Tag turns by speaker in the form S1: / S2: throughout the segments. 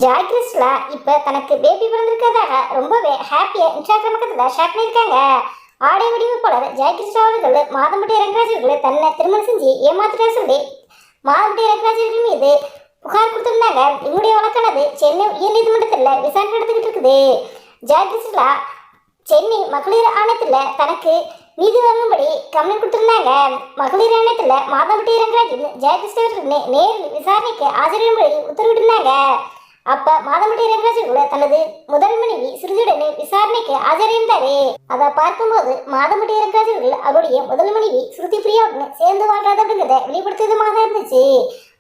S1: Joy கிறிஸ்டலா இப்போ தனக்கு baby பிறந்திருக்கிறதாக ரொம்பவே ஹாப்பியாக இன்ஸ்டாகிராம் பக்கத்தில் ஷேர் பண்ணியிருக்காங்க. ஆடை வடிவமைப்பாளர் ஜாய் கிறிஸ்டலா அவர்கள் மாதம்பட்டி ரங்கராஜ் அவர்கள் தன்னை திருமணம் செஞ்சு ஏமாத்திட்டா சொல்லி மாதம்பட்டி ரங்கராஜ் அவர்கள் மீது புகார் கொடுத்திருந்தாங்க. இவங்களுடைய வழக்கானது சென்னை உயர்நீதிமன்றத்தில் விசாரணை நடத்திக்கிட்டு இருக்குது. ஜாய் கிறிஸ்டலா சென்னை மகளிர் ஆணையத்தில் தனக்கு நீதி வழங்கும்படி கம்ப்ளைண்ட் கொடுத்திருந்தாங்க. மகளிர் ஆணையத்தில் மாதம்பட்டி ரங்கராஜன் ஜாய் கிறிஸ்டலா அவர்கள் நேரில் விசாரணைக்கு ஆஜராகும்படி உத்தரவிட்டிருந்தாங்க. அப்ப மாதம்பட்டி ரங்கராஜன் கூட தனது முதல் மனைவி சிறுஜுடனே விசாரணைக்கு ஆஜராயிருந்தாரு. அதை பார்க்கும்போது மாதம்பட்டி ரங்கராஜன் அவருடைய முதல் மனைவி ஸ்ருதி பிரியாவுடன் சேர்ந்து வாழ்றாது அப்படிங்கிறத வெளிப்படுத்துவதுமாக இருந்துச்சு.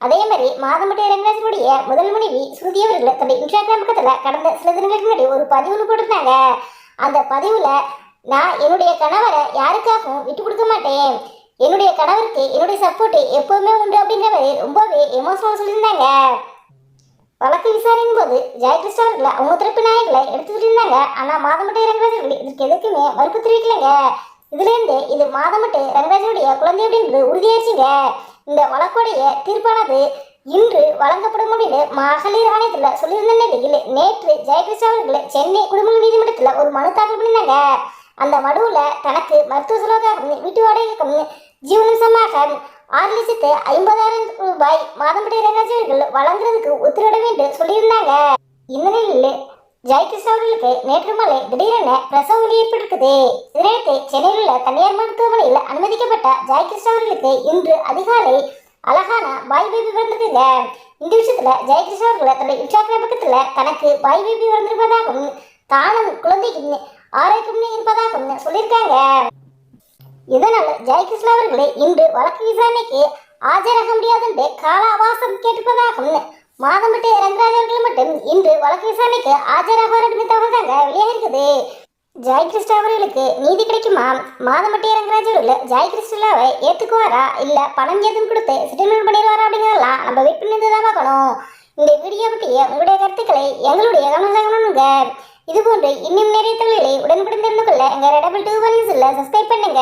S1: அதே மாதிரி மாதம்பட்டி ரங்கராஜனுடைய முதல் மனைவி ஸ்ருதி அவர்கள் தன்னுடைய இன்ஸ்டாகிராம் பக்கத்துல கடந்த சில தினங்களுக்கு முன்னாடி ஒரு பதிவு போட்டிருந்தாங்க. அந்த பதிவுல நான் என்னுடைய கணவரை யாருக்காகவும் விட்டு கொடுக்க மாட்டேன், என்னுடைய கணவருக்கு என்னுடைய சப்போர்ட் எப்பவுமே உண்டு அப்படிங்கிற மாதிரி ரொம்பவே எமோஷனல் சொல்லியிருந்தாங்க. வழக்கு விசாரணையின் போது ஜாய் கிறிஸ்டலா அவர்களை அவங்க தரப்பு நாயகளை எடுத்து சொல்லியிருந்தாங்க. ஆனா மாதம்பட்டி ரங்கராஜ் இதற்கு எதுக்குமே மறுப்பு தெரிவிக்கலைங்க. இதுல இருந்து இது மாதம்பட்டி ரங்கராஜனுடைய குழந்தை அப்படின்றது உறுதியாச்சுங்க. இந்த வழக்குடைய தீர்ப்பானது இன்று வழங்கப்படும் அப்படின்னு மகளிர் ஆணையத்தில் சொல்லியிருந்த நிலையில் நேற்று ஜாய் கிறிஸ்டலா அவர்கள் சென்னை குடும்ப நீதிமன்றத்தில் ஒரு மனு தாக்கல் பண்ணியிருந்தாங்க. அந்த மனுவுல தனக்கு மருத்துவ செலவுக்காக வீட்டு வாடகைக்கும் ஜீவனசமாக 6,50,000 ரூபாய் மாதம்பட்டி ரங்கராஜ் அவர்கள் வழங்குறதுக்கு உத்தரவிட வேண்டும் சொல்லியிருந்தாங்க. இந்த நிலையில் ஜாய் கிறிஸ்டலா அவர்களுக்கு நேற்று மாலை திடீரென பிரசவ வலி ஏற்பட்டிருக்குது. இதனையடுத்து சென்னையில் உள்ள தனியார் மருத்துவமனையில் அனுமதிக்கப்பட்ட ஜாய் கிறிஸ்டலா அவர்களுக்கு இன்று அதிகாலை அழகான பாய் பேபி வந்திருக்குங்க. இந்த விஷயத்துல ஜாய் கிறிஸ்டலா அவர்கள் தன்னுடைய இன்ஸ்டாகிராம் பக்கத்துல தனக்கு பாய் பேபி வந்திருப்பதாகவும் தானும் குழந்தைக்கு ஆரோக்கியம் இருப்பதாகவும் சொல்லியிருக்காங்க. இதனால் ஜாய் கிறிஸ்டலா அவர்களை இன்று வழக்கு விசாரணைக்கு ஆஜராக முடியாது என்று கால அவகாசம் கேட்டிருப்பதாகவும் மாதம்பட்டி ரங்கராஜ் அவர்கள் மட்டும் இன்று வழக்கு விசாரணைக்கு ஆஜராக தகவல் தாங்க வெளியாக இருக்குது. ஜாய் கிறிஸ்டலா அவர்களுக்கு நீதி கிடைக்குமா? மாதம்பட்டி ரங்கராஜ் அவர்கள் ஜாய் கிறிஸ்டலாவை ஏற்றுக்குவாரா இல்ல பணம் எதுவும் கொடுத்து செட்டில்மெண்ட் பண்ணிடுவாரா அப்படிங்கிறதெல்லாம் நம்ம வெயிட் பண்ணி தான் பார்க்கணும். இந்த வீடியோ பற்றிய உங்களுடைய கருத்துக்களை எங்களுடைய கவனமாக இது போன்று இன்னும் நிறைய தகவல்களை உடனுக்குடன் தெரிந்து கொள்ள எங்கள் ரெடபிள் 2 சப்ஸ்கிரைப் பண்ணுங்க.